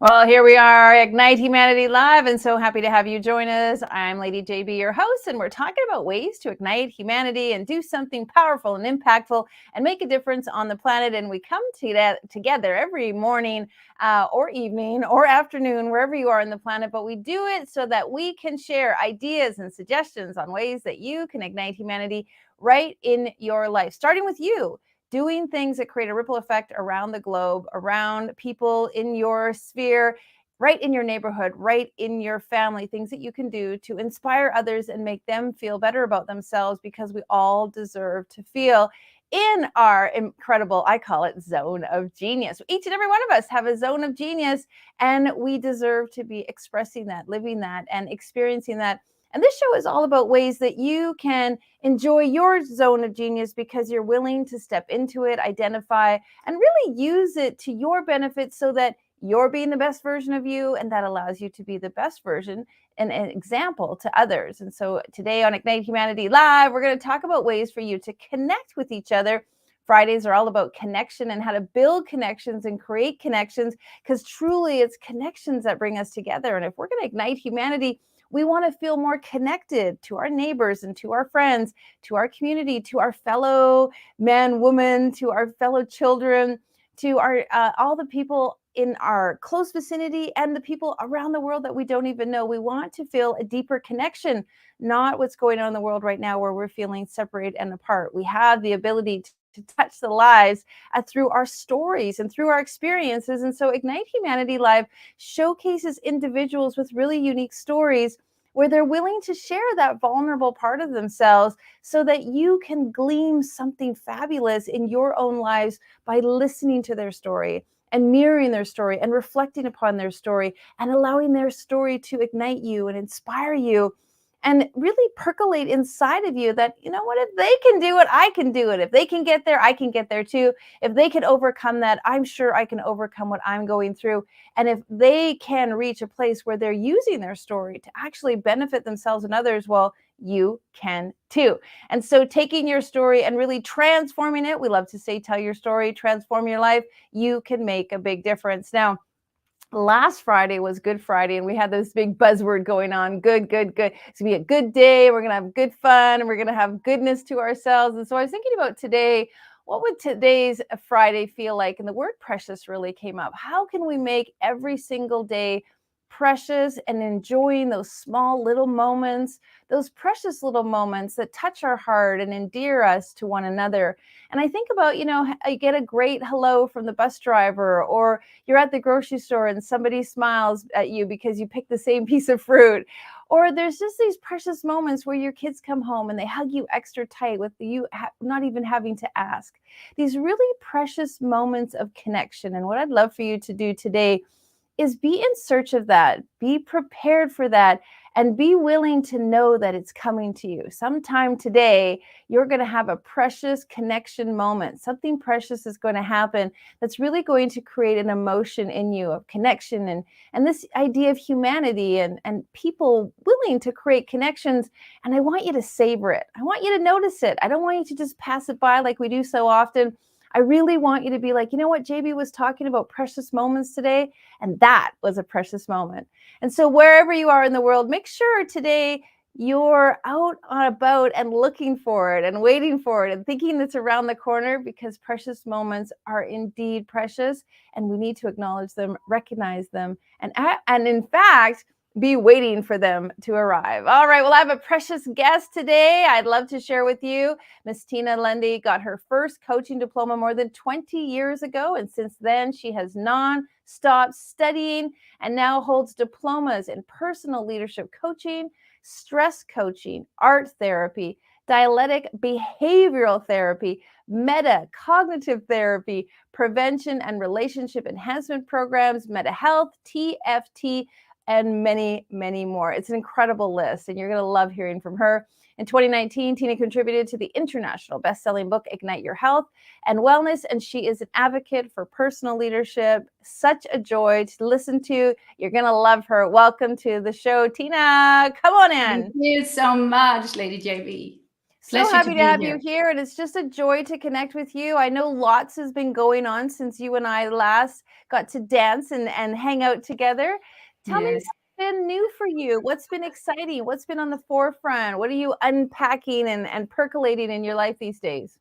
Well, here we are, Ignite Humanity Live, and so happy to have you join us. I'm Lady JB, your host, and we're talking about ways to ignite humanity and do something powerful and impactful and make a difference on the planet. And we come together every morning or evening or afternoon, wherever you are on the planet, but we do it so that we can share ideas and suggestions on ways that you can ignite humanity right in your life, starting with you. Doing things that create a ripple effect around the globe, around people in your sphere, right in your neighborhood, right in your family, things that you can do to inspire others and make them feel better about themselves, because we all deserve to feel in our incredible, I call it, zone of genius. Each and every one of us have a zone of genius, and we deserve to be expressing that, living that, and experiencing that. And this show is all about ways that you can enjoy your zone of genius because you're willing to step into it, identify, and really use it to your benefit so that you're being the best version of you, and that allows you to be the best version and an example to others. And so today on Ignite Humanity Live, we're going to talk about ways for you to connect with each other. Fridays are all about connection and how to build connections and create connections, because truly it's connections that bring us together. And if we're going to ignite humanity, we want to feel more connected to our neighbors and to our friends, to our community, to our fellow men, women, to our fellow children, to our all the people in our close vicinity and the people around the world that we don't even know. We want to feel a deeper connection, not what's going on in the world right now where we're feeling separated and apart. We have the ability to touch the lives through our stories and through our experiences. And so Ignite Humanity Live showcases individuals with really unique stories where they're willing to share that vulnerable part of themselves so that you can glean something fabulous in your own lives by listening to their story and mirroring their story and reflecting upon their story and allowing their story to ignite you and inspire you and really percolate inside of you that, you know what, if they can do it, I can do it. If they can get there, I can get there too. If they can overcome that, I'm sure I can overcome what I'm going through. And if they can reach a place where they're using their story to actually benefit themselves and others, well, you can too. And so taking your story and really transforming it, we love to say, tell your story, transform your life, you can make a big difference. Now, last Friday was Good Friday, and we had this big buzzword going on. Good, good, good. It's gonna be a good day. We're gonna have good fun, and we're gonna have goodness to ourselves. And so I was thinking about today, what would today's Friday feel like? And the word precious really came up. How can we make every single day precious and enjoying those small little moments, those precious little moments that touch our heart and endear us to one another? And I think about, you get a great hello from the bus driver, or you're at the grocery store and somebody smiles at you because you picked the same piece of fruit. Or there's just these precious moments where your kids come home and they hug you extra tight with you not even having to ask. These really precious moments of connection. And what I'd love for you to do today is be in search of that, be prepared for that, and be willing to know that it's coming to you. Sometime today, you're going to have a precious connection moment. Something precious is going to happen that's really going to create an emotion in you of connection and this idea of humanity and people willing to create connections. And I want you to savor it. I want you to notice it. I don't want you to just pass it by like we do so often. I really want you to be like, you know what, JB was talking about precious moments today, and that was a precious moment. And so wherever you are in the world, make sure today you're out on a boat and looking for it and waiting for it and thinking it's around the corner, because precious moments are indeed precious, and we need to acknowledge them, recognize them, and in fact, be waiting for them to arrive. All right, well, I have a precious guest today I'd love to share with you. Miss Tina Lunde got her first coaching diploma more than 20 years ago, and since then she has non-stop studying and now holds diplomas in personal leadership coaching, stress coaching, art therapy, dialectic behavioral therapy, meta cognitive therapy, prevention and relationship enhancement programs, meta health, TFT, and many, many more. It's an incredible list, and you're going to love hearing from her. In 2019, Tina contributed to the international best-selling book, Ignite Your Health and Wellness, and she is an advocate for personal leadership. Such a joy to listen to. You're going to love her. Welcome to the show, Tina. Come on in. Thank you so much, Lady JB. So Pleasure to happy to be have you here. here, and it's just a joy to connect with you. I know lots has been going on since you and I last got to dance and hang out together. Tell me Yes. what's been new for you. What's been exciting? What's been on the forefront? What are you unpacking and percolating in your life these days?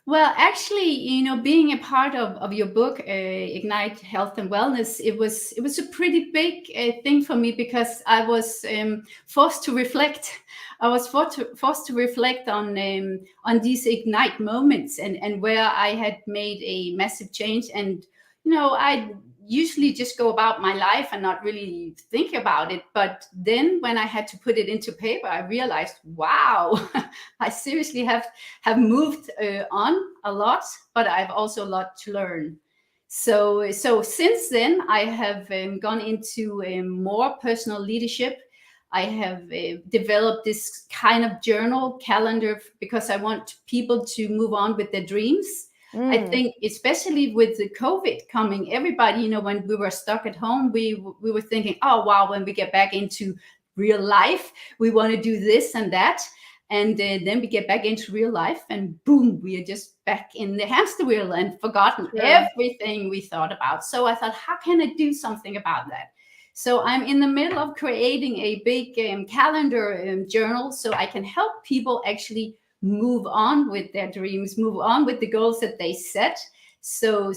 Well, actually, being a part of your book, Ignite Health and Wellness, it was a pretty big thing for me because I was forced to reflect. I was forced to reflect on these Ignite moments and where I had made a massive change. And I usually just go about my life and not really think about it. But then when I had to put it into paper, I realized, wow, I seriously have moved on a lot, but I've also a lot to learn. So since then, I have gone into more personal leadership. I have developed this kind of journal calendar because I want people to move on with their dreams. I Mm, think, especially with the COVID coming, everybody, when we were stuck at home, we were thinking, oh wow, when we get back into real life, we want to do this and that. And then we get back into real life, and boom, we are just back in the hamster wheel and forgotten true. everything we thought about. So I thought, how can I do something about that? So I'm in the middle of creating a big calendar journal so I can help people actually move on with their dreams, move on with the goals that they set. So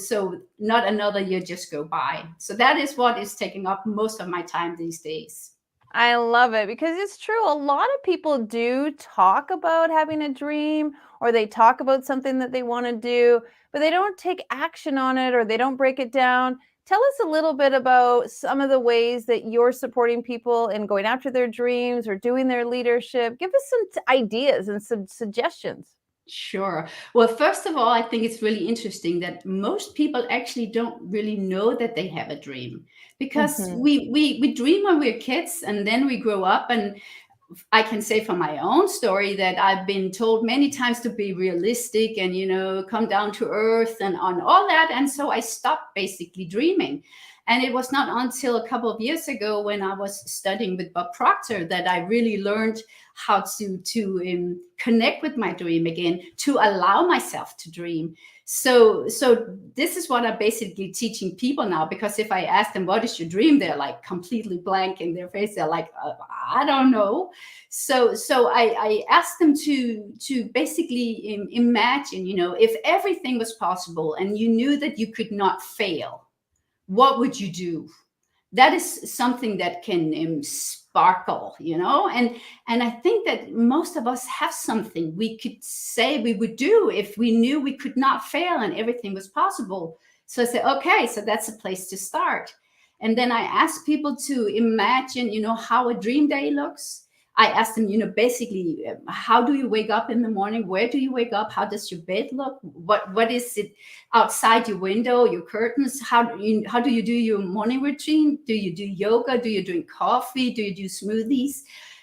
not another year just go by. So that is what is taking up most of my time these days. I love it because it's true. A lot of people do talk about having a dream or they talk about something that they want to do, but they don't take action on it or they don't break it down. Tell us a little bit about some of the ways that you're supporting people in going after their dreams or doing their leadership. Give us some ideas and some suggestions. Sure. Well, first of all, I think it's really interesting that most people actually don't really know that they have a dream because Hmm. we dream when we're kids and then we grow up. And I can say from my own story that I've been told many times to be realistic and, come down to earth and on all that. And so I stopped basically dreaming. And it was not until a couple of years ago when I was studying with Bob Proctor that I really learned how to connect with my dream again, to allow myself to dream. So this is what I'm basically teaching people now, because if I ask them what is your dream, they're like completely blank in their face. They're like, I don't know. So I asked them to basically imagine, if everything was possible and you knew that you could not fail, what would you do? That is something that can sparkle, and I think that most of us have something we could say we would do if we knew we could not fail and everything was possible. So I said, okay, so that's a place to start. And then I ask people to imagine, how a dream day looks. I asked them, basically, how do you wake up in the morning? Where do you wake up? How does your bed look? What is it outside your window, your curtains? How do you do your morning routine? Do you do yoga? Do you drink coffee? Do you do smoothies?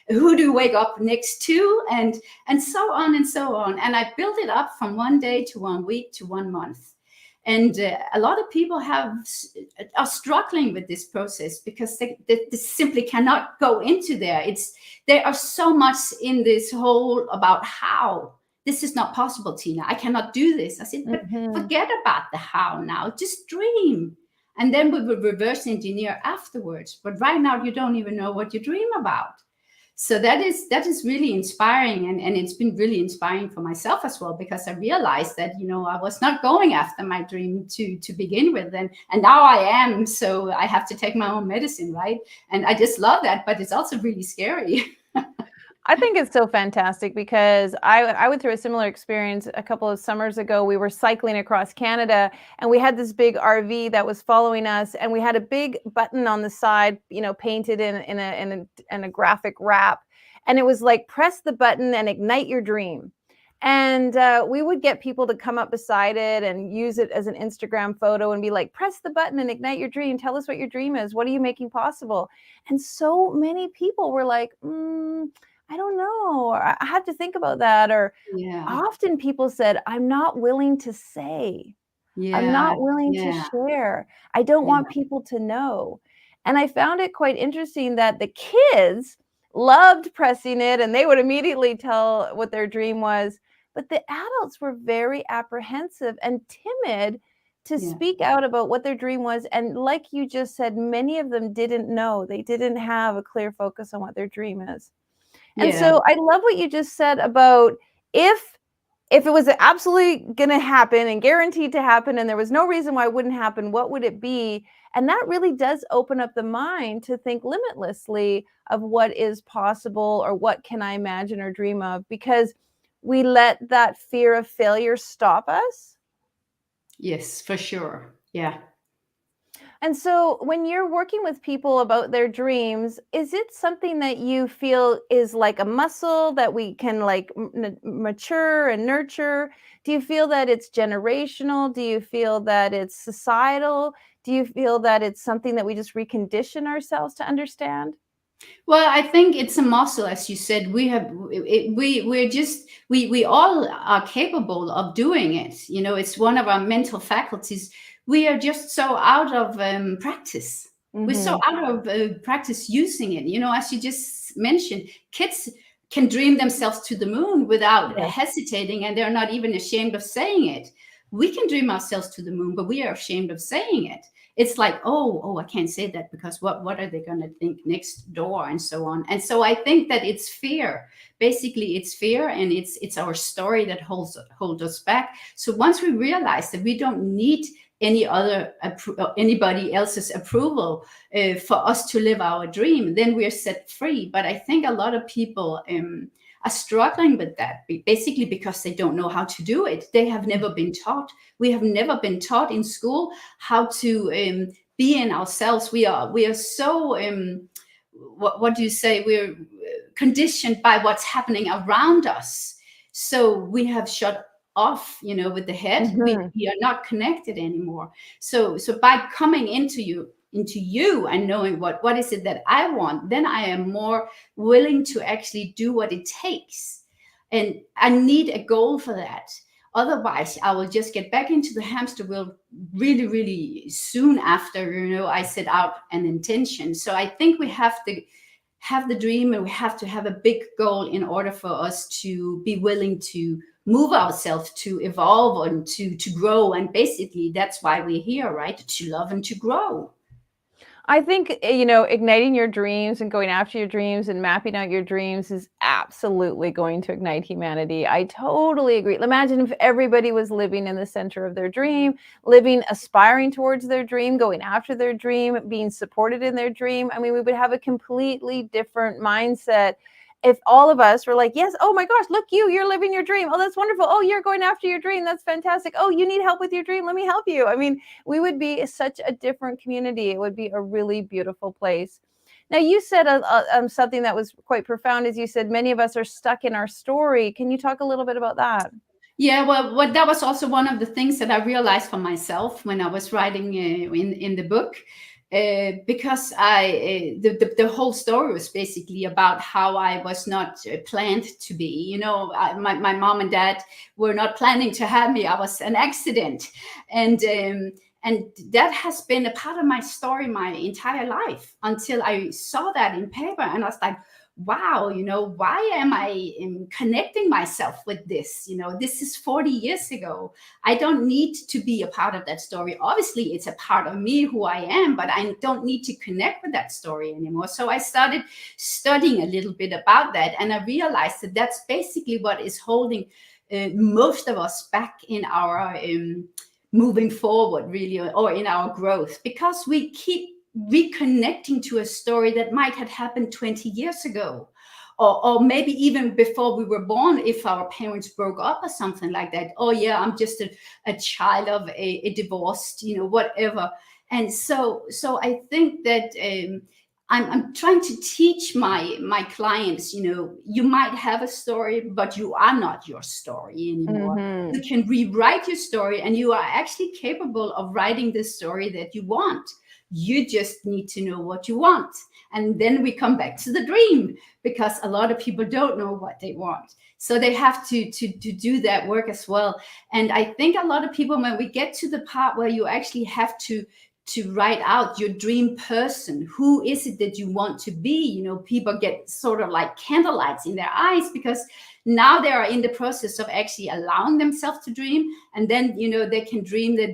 Who do you wake up next to? And so on and so on. And I built it up from one day to 1 week to 1 month. And a lot of people are struggling with this process because they simply cannot go into there. There are so much in this whole about how this is not possible, Tina. I cannot do this. I said, but Hmm. forget about the how now. Just dream. And then we will reverse engineer afterwards. But right now, you don't even know what you dream about. So that is really inspiring, and it's been really inspiring for myself as well, because I realized that I was not going after my dream to begin with, and now I am. So I have to take my own medicine, right? And I just love that, but it's also really scary. I think it's so fantastic because I went through a similar experience a couple of summers ago. We were cycling across Canada and we had this big RV that was following us, and we had a big button on the side, painted in a graphic wrap, and it was like press the button and ignite your dream. And we would get people to come up beside it and use it as an Instagram photo and be like, press the button and ignite your dream. Tell us what your dream is. What are you making possible? And so many people were like, I don't know. Or I have to think about that. Or Yeah, often people said, I'm not willing to say, I'm yeah, not willing to yeah, share. I don't yeah, want people to know. And I found it quite interesting that the kids, loved pressing it, and they would immediately tell what their dream was. But the adults were very apprehensive and timid to Yeah. speak out about what their dream was. And like you just said, many of them didn't know. They didn't have a clear focus on what their dream is. And Yeah. so I love what you just said about if if it was absolutely going to happen and guaranteed to happen and there was no reason why it wouldn't happen, what would it be? And that really does open up the mind to think limitlessly of what is possible or what can I imagine or dream of, because we let that fear of failure stop us. Yes, for sure. Yeah. And so when you're working with people about their dreams, is it something that you feel is like a muscle that we can like mature and nurture? Do you feel that it's generational? Do you feel that it's societal? Do you feel that it's something that we just recondition ourselves to understand? Well, I think it's a muscle, as you said. We all are capable of doing it. You know, it's one of our mental faculties. We are just so out of practice. We're so Mhm. out of practice using it. You know, as you just mentioned, kids can dream themselves to the moon without Yes. hesitating, and they're not even ashamed of saying it. We can dream ourselves to the moon, but we are ashamed of saying it. It's like, oh, I can't say that because what are they going to think next door, and so on. And so I think that it's fear. Basically it's fear, and it's our story that holds us back. So once we realize that we don't need anybody else's approval for us to live our dream, then we're set free. But I think a lot of people are struggling with that, basically because they don't know how to do it. They have never been taught. We have never been taught in school how to be in ourselves. We are so what do you say? We're conditioned by what's happening around us. So we have shut off, you know, with the head. Mhm. We are not connected anymore. So by coming into you and knowing what is it that I want, then I am more willing to actually do what it takes. And I need a goal for that. Otherwise, I will just get back into the hamster wheel really, really soon after, you know, I set out an intention. So I think we have to have the dream, and we have to have a big goal in order for us to be willing to move ourselves, to evolve, and to grow. And basically that's why we're here, right? To love and to grow. I think, you know, igniting your dreams and going after your dreams and mapping out your dreams is absolutely going to ignite humanity. I totally agree. Imagine if everybody was living in the center of their dream, living, aspiring towards their dream, going after their dream, being supported in their dream. I mean, we would have a completely different mindset if all of us were like, yes, oh my gosh, look, you're living your dream. Oh, that's wonderful. Oh, you're going after your dream. That's fantastic. Oh, you need help with your dream. Let me help you. I mean, we would be such a different community. It would be a really beautiful place. Now, you said something that was quite profound, as you said, many of us are stuck in our story. Can you talk a little bit about that? Yeah, well, that was also one of the things that I realized for myself when I was writing in the book, because the whole story was basically about how I was not planned to be. You know, my mom and dad were not planning to have me. I was an accident, and that has been a part of my story my entire life until I saw that in paper, and I was like, wow, you know, why am I connecting myself with this? You know, this is 40 years ago. I don't need to be a part of that story. Obviously, it's a part of me, who I am, but I don't need to connect with that story anymore. So I started studying a little bit about that, and I realized that that's basically what is holding most of us back in our moving forward, really, or in our growth, because we keep reconnecting to a story that might have happened 20 years ago, or maybe even before we were born, if our parents broke up or something like that. Oh yeah, I'm just a child of a divorced, you know, whatever. And so I think that I'm trying to teach my clients, you know, you might have a story, but you are not your story anymore. You Hmm. can rewrite your story, and you are actually capable of writing the story that you want. You just need to know what you want. And then we come back to the dream, because a lot of people don't know what they want. So they have to do that work as well. And I think a lot of people, when we get to the part where you actually have to write out your dream person. Who is it that you want to be? You know, people get sort of like candlelights in their eyes because now they are in the process of actually allowing themselves to dream. And then, you know, they can dream that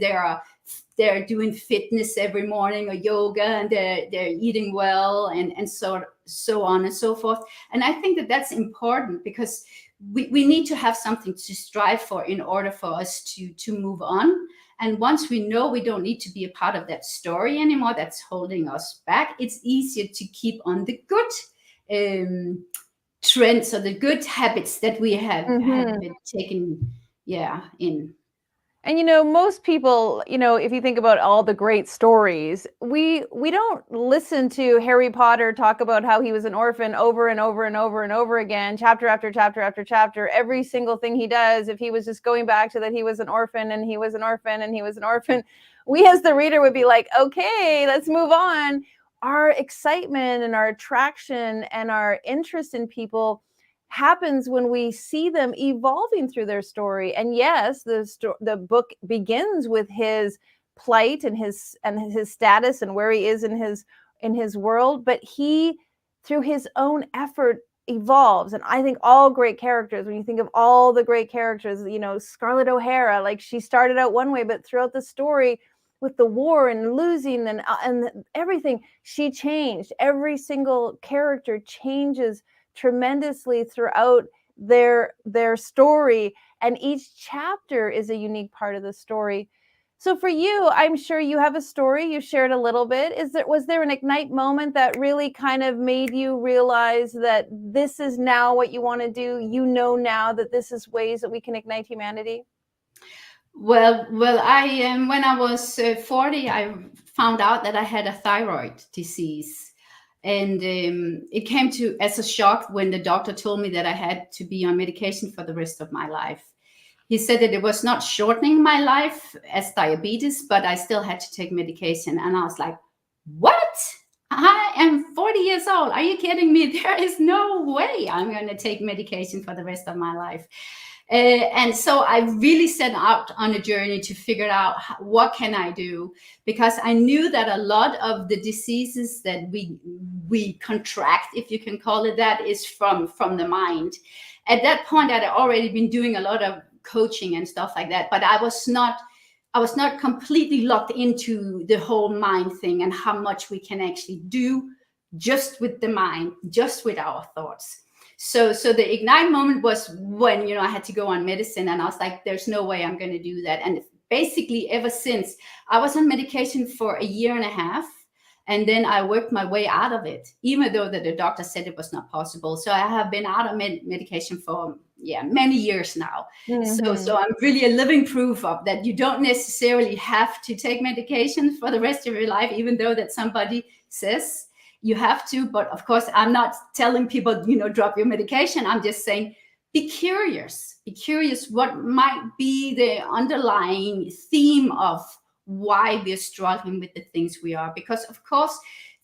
they're doing fitness every morning or yoga, and they're eating well, and so on and so forth. And I think that that's important because we need to have something to strive for in order for us to move on. And once we know we don't need to be a part of that story anymore that's holding us back, it's easier to keep on the good trends or the good habits that we have been taken, yeah, in. And most people, if you think about all the great stories, we don't listen to Harry Potter talk about how he was an orphan over and over and over and over again, chapter after chapter after chapter. Every single thing he does, if he was just going back to that he was an orphan and he was an orphan and he was an orphan, we as the reader would be like, okay, let's move on. Our excitement and our attraction and our interest in people happens when we see them evolving through their story. And yes, the book begins with his plight and his status and where he is in his world, but he, through his own effort, evolves. And I think all great characters, when you think of all the great characters, Scarlett O'Hara, like, she started out one way, but throughout the story, with the war and losing and everything, she changed. Every single character changes tremendously throughout their story, and each chapter is a unique part of the story. So for you, I'm sure you have a story. You shared a little bit. Was there an ignite moment that really kind of made you realize that this is now what you want to do? Now that this is ways that we can ignite humanity? Well, I when I was 40, I found out that I had a thyroid disease, and it came to as a shock when the doctor told me that I had to be on medication for the rest of my life. He said that it was not shortening my life as diabetes, but I still had to take medication. And I was like, what? I am 40 years old. Are you kidding me? There is no way I'm going to take medication for the rest of my life. And so I really set out on a journey to figure out what can I do, because I knew that a lot of the diseases that we contract, if you can call it that, is from the mind. At that point, I'd already been doing a lot of coaching and stuff like that, but I was not completely locked into the whole mind thing and how much we can actually do just with the mind, just with our thoughts. So the ignite moment was when, I had to go on medicine, and I was like, there's no way I'm going to do that. And basically ever since, I was on medication for a year and a half, and then I worked my way out of it, even though the doctor said it was not possible. So I have been out of medication for many years now. So I'm really a living proof of that. You don't necessarily have to take medication for the rest of your life, even though that somebody says you have to. But of course, I'm not telling people, drop your medication. I'm just saying, be curious what might be the underlying theme of why we're struggling with the things we are, because of course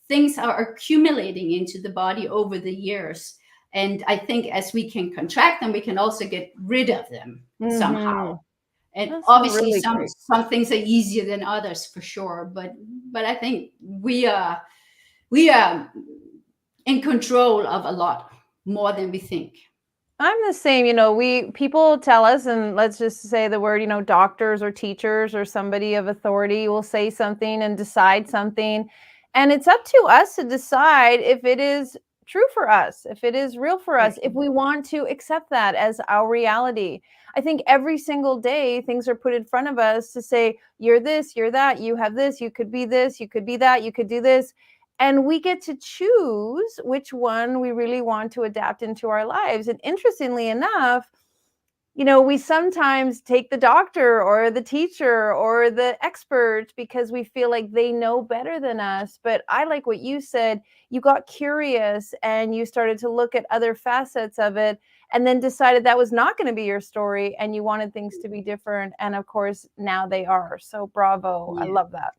things are accumulating into the body over the years. And I think as we can contract them, we can also get rid of them somehow. And that's obviously really some things are easier than others, for sure. But I think we are in control of a lot more than we think. I'm the same. People tell us, and let's just say the word, doctors or teachers or somebody of authority will say something and decide something. And it's up to us to decide if it is true for us, if it is real for us, if we want to accept that as our reality. I think every single day things are put in front of us to say, you're this, you're that, you have this, you could be this, you could be that, you could do this. And we get to choose which one we really want to adapt into our lives. And interestingly enough, we sometimes take the doctor or the teacher or the expert because we feel like they know better than us. But I like what you said. You got curious and you started to look at other facets of it, and then decided that was not going to be your story and you wanted things to be different. And of course, now they are. So bravo. Yeah. I love that.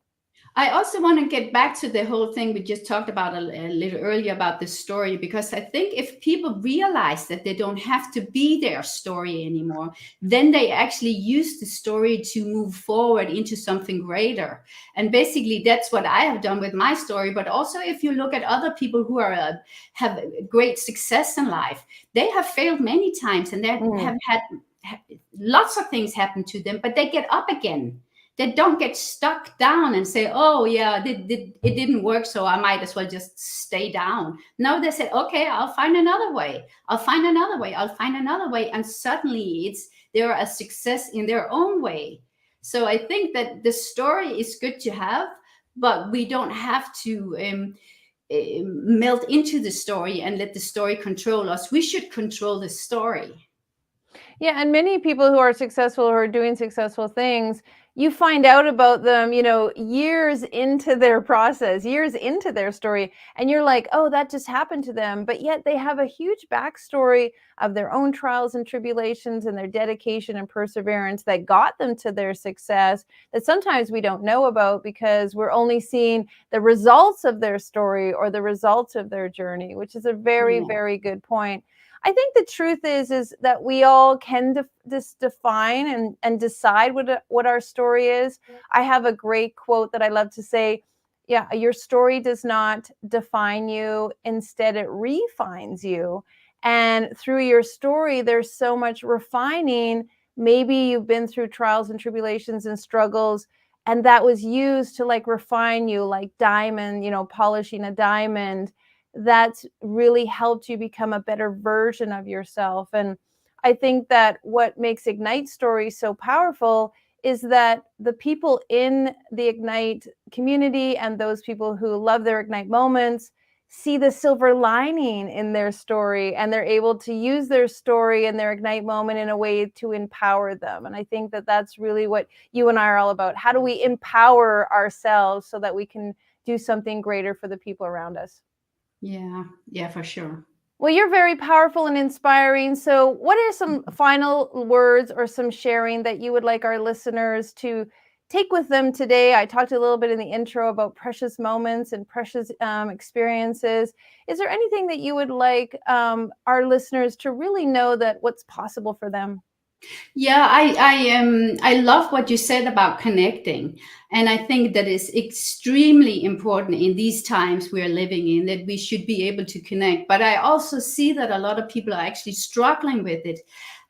I also want to get back to the whole thing we just talked about a little earlier about the story, because I think if people realize that they don't have to be their story anymore, then they actually use the story to move forward into something greater. And basically, that's what I have done with my story. But also, if you look at other people who are have great success in life, they have failed many times and they have had lots of things happen to them, but they get up again. They don't get stuck down and say, oh yeah, it didn't work, so I might as well just stay down. No, they say, okay, I'll find another way, I'll find another way, I'll find another way, and suddenly they're a success in their own way. So I think that the story is good to have, but we don't have to melt into the story and let the story control us. We should control the story. Yeah, and many people who are successful, who are doing successful things, you find out about them, years into their process, years into their story, and you're like, oh, that just happened to them. But yet they have a huge backstory of their own trials and tribulations and their dedication and perseverance that got them to their success that sometimes we don't know about because we're only seeing the results of their story or the results of their journey, which is a very, Yeah. very good point. I think the truth is that we all can define and decide what our story is. I have a great quote that I love to say. Yeah, your story does not define you. Instead, it refines you. And through your story, there's so much refining. Maybe you've been through trials and tribulations and struggles, and that was used to like refine you, like diamond, polishing a diamond that's really helped you become a better version of yourself. And I think that what makes Ignite stories so powerful is that the people in the Ignite community and those people who love their Ignite moments see the silver lining in their story, and they're able to use their story and their Ignite moment in a way to empower them. And I think that that's really what you and I are all about. How do we empower ourselves so that we can do something greater for the people around us? Yeah, for sure. Well, you're very powerful and inspiring. So, what are some final words or some sharing that you would like our listeners to take with them today? I talked a little bit in the intro about precious moments and precious experiences. Is there anything that you would like our listeners to really know that what's possible for them? Yeah, I love what you said about connecting, and I think that is extremely important in these times we are living in, that we should be able to connect. But I also see that a lot of people are actually struggling with it,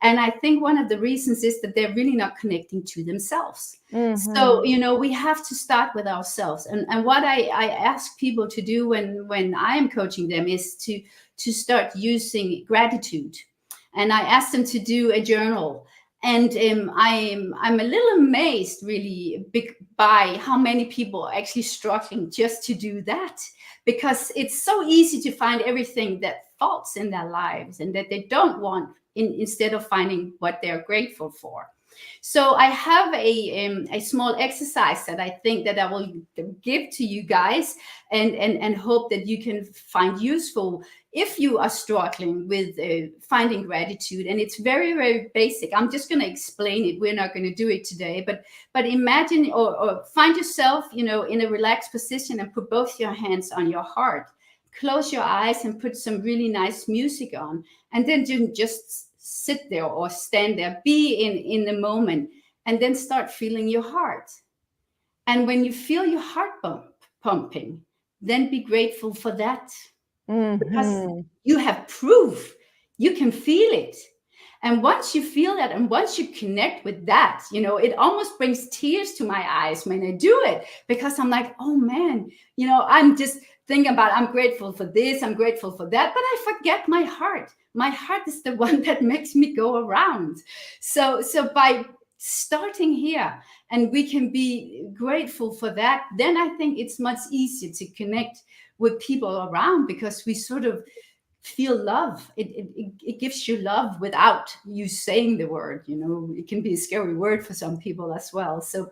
and I think one of the reasons is that they're really not connecting to themselves. So Mm-hmm. we have to start with ourselves, and what I ask people to do when I am coaching them is to start using gratitude, and I ask them to do a journal. And I'm a little amazed, really, by how many people are actually struggling just to do that, because it's so easy to find everything that faults in their lives and that they don't want, instead of finding what they're grateful for. So I have a small exercise that I think that I will give to you guys, and hope that you can find useful if you are struggling with finding gratitude. And it's very, very basic. I'm just going to explain it. We're not going to do it today, but imagine, or find yourself, in a relaxed position, and put both your hands on your heart. Close your eyes and put some really nice music on, and then just sit there or stand there, be in the moment, and then start feeling your heart. And when you feel your heart pumping, then be grateful for that, because Mm-hmm. you have proof, you can feel it. And once you feel that, and once you connect with that, it almost brings tears to my eyes when I do it, because I'm like, oh man, I'm just thinking about, I'm grateful for this, I'm grateful for that, but I forget my heart. My heart is the one that makes me go around. So by starting here, and we can be grateful for that, then I think it's much easier to connect with people around, because we sort of feel love. It gives you love without you saying the word. It can be a scary word for some people as well. So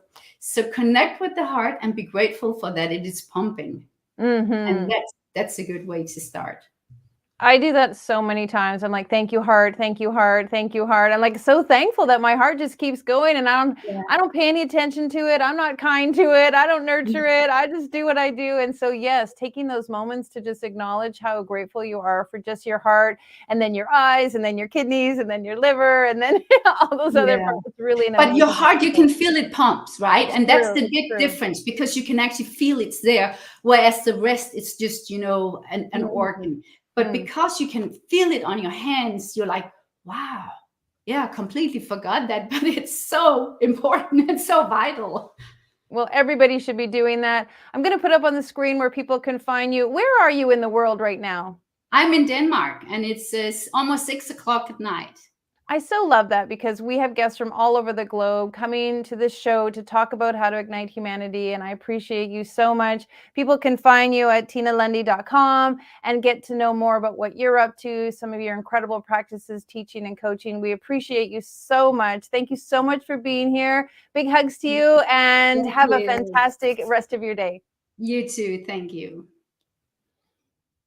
connect with the heart and be grateful for that it is pumping, and Mm-hmm. that's a good way to start. I do that so many times. I'm like, thank you, heart, thank you, heart, thank you, heart. I'm like so thankful that my heart just keeps going and I don't pay any attention to it. I'm not kind to it. I don't nurture it. I just do what I do. And so yes, taking those moments to just acknowledge how grateful you are for just your heart and then your eyes and then your kidneys and then your liver and then all those other Yeah. parts. It's really an But your amazing heart, you example. can feel it pumps, right? And that's True, the big true. difference because you can actually feel it's there, whereas the rest it's just, an Mhm. organ. But Mm. because you can feel it on your hands, you're like, wow, yeah, completely forgot that, but it's so important and so vital. Well, everybody should be doing that. I'm going to put up on the screen where people can find you. Where are you in the world right now? I'm in Denmark and it's almost 6 o'clock at night. I so love that because we have guests from all over the globe coming to this show to talk about how to ignite humanity. And I appreciate you so much. People can find you at tinalunde.com and get to know more about what you're up to, some of your incredible practices, teaching and coaching. We appreciate you so much. Thank you so much for being here. Big hugs to you and Thank have a you. fantastic rest of your day. You too. Thank you.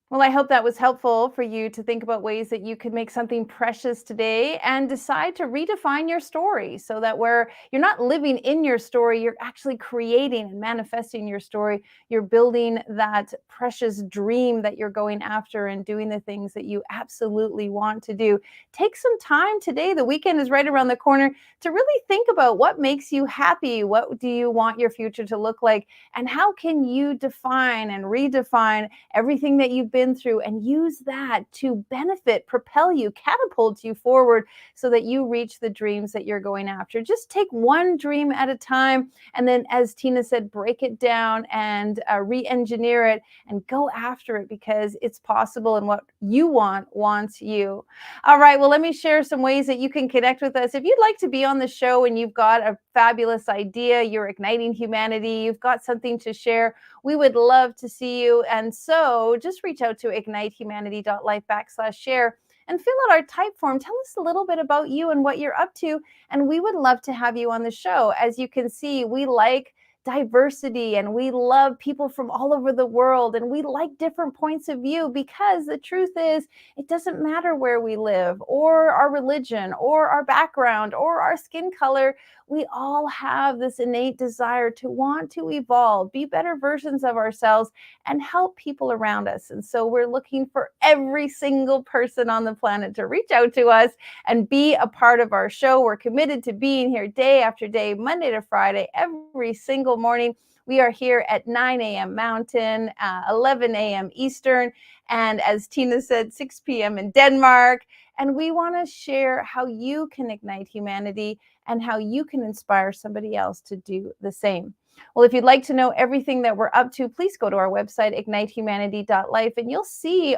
Well, I hope that was helpful for you to think about ways that you could make something precious today and decide to redefine your story so that where you're not living in your story, you're actually creating and manifesting your story. You're building that precious dream that you're going after and doing the things that you absolutely want to do. Take some time today. The weekend is right around the corner to really think about what makes you happy. What do you want your future to look like? And how can you define and redefine everything that you've been through and use that to benefit, propel you, catapult you forward so that you reach the dreams that you're going after. Just take one dream at a time. And then, as Tina said, break it down and re-engineer it and go after it because it's possible and what you want wants you. All right. Well, let me share some ways that you can connect with us. If you'd like to be on the show and you've got a fabulous idea, you're igniting humanity, you've got something to share, we would love to see you. And so just reach out to ignitehumanity.life/share and fill out our type form. Tell us a little bit about you and what you're up to. And we would love to have you on the show. As you can see, we like diversity and we love people from all over the world and we like different points of view because the truth is it doesn't matter where we live or our religion or our background or our skin color. We all have this innate desire to want to evolve, be better versions of ourselves, and help people around us. And so we're looking for every single person on the planet to reach out to us and be a part of our show. We're committed to being here day after day, Monday to Friday, every single morning. We are here at 9 a.m. Mountain, 11 a.m. Eastern, and as Tina said, 6 p.m. in Denmark. And we want to share how you can ignite humanity and how you can inspire somebody else to do the same. Well, if you'd like to know everything that we're up to, please go to our website, ignitehumanity.life, and you'll see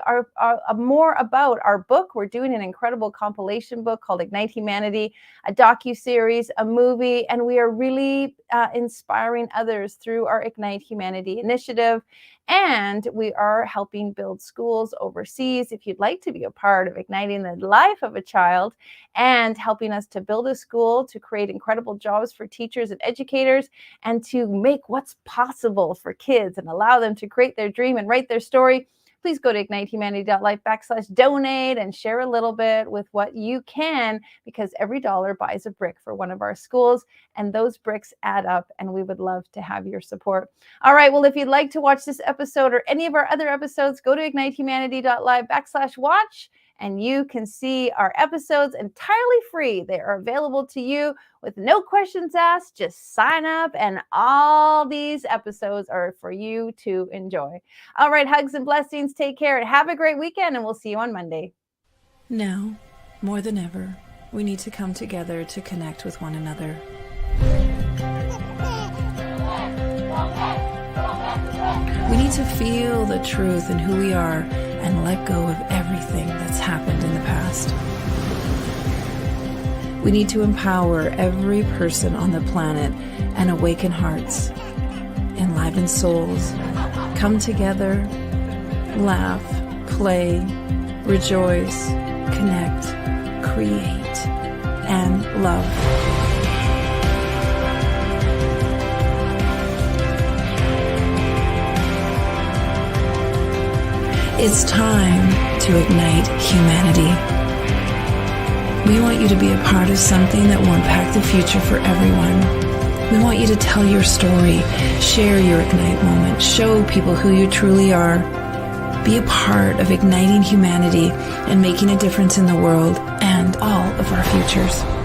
more about our book. We're doing an incredible compilation book called Ignite Humanity, a docuseries, a movie, and we are really inspiring others through our Ignite Humanity initiative. And we are helping build schools overseas. If you'd like to be a part of igniting the life of a child and helping us to build a school, to create incredible jobs for teachers and educators, and to make what's possible for kids and allow them to create their dream and write their story, please go to ignitehumanity.life/donate and share a little bit with what you can, because every dollar buys a brick for one of our schools, and those bricks add up, and we would love to have your support. All right, well, if you'd like to watch this episode or any of our other episodes, go to ignitehumanity.live/watch, and you can see our episodes entirely free. They are available to you with no questions asked. Just sign up, and all these episodes are for you to enjoy. All right, hugs and blessings. Take care and have a great weekend, and we'll see you on Monday. Now, more than ever, we need to come together to connect with one another. We need to feel the truth in who we are and let go of everything that's happened in the past. We need to empower every person on the planet and awaken hearts, enliven souls, come together, laugh, play, rejoice, connect, create, and love. It's time to to ignite humanity. We want you to be a part of something that will impact the future for everyone. We want you to tell your story, share your Ignite moment, show people who you truly are. Be a part of igniting humanity and making a difference in the world and all of our futures.